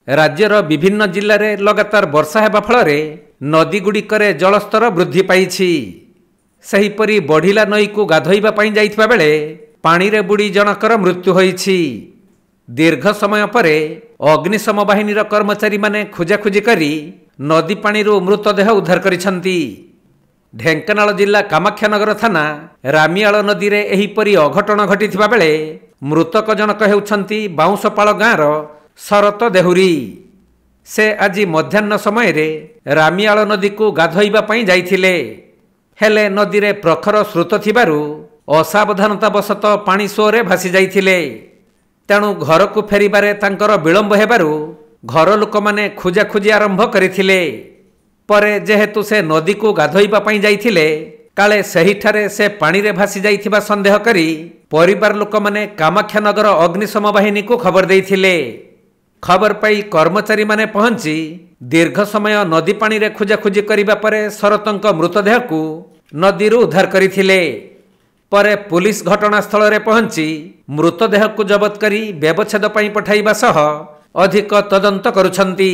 राज्यर विभिन्न जिल्लार लगातार वर्षा हेबा फल नदीगुड़िकरे जलस्तर वृद्धि पाइछि। सेहिपरि बढ़िला नई को गाधोइबा पई जाइथिबा बेले पानी रे बुड़ी जनकर मृत्यु होइछि। दीर्घ समय परे अग्निशम बाहिनीर कर्मचारी माने खोजाखोजी करी नदी पानीरू मृतदेह उद्धार करिसंती। ढेंकानाल जिला कामाख्यानगर थाना रामियाल नदी रे एहिपरि अघटन घटिथिबा बेले मृतक जनक हेउछंती बाउंसपाल गाँर शरत देहुरी। से आज मध्याह्न समय रे रामियाल नदी को गाधोइबा पई जाइथिले। हेले नदी रे प्रखर स्रोत थिबारु असावधानता बशत पानी सोरे भासी जाइथिले। तेणु घर को फेरिबारे तांकर विलंब हेबारु घर लोक माने खोजाखोजी आरंभ करिथिले। परे जेहेतु से नदी को गाधोइबा पई जाइथिले काले सेहिठारे से पानी रे भासी जाइथिबा संदेह करी परिवार लोक माने कामाख्यानगर अग्निशम बाहिनी को खबर देइथिले। खबर पाई कर्मचारी माने पहुंची दीर्घ समय नदी पानी रे खोजाखोजी करिबा परे शरतंक मृतदेह को नदीरू उद्धार करिथिले। परे पुलिस घटनास्थल रे पहुंची मृतदेह को जबत करी व्यवच्छेद पई पठाइबा सह अधिक तदंत करुछंती।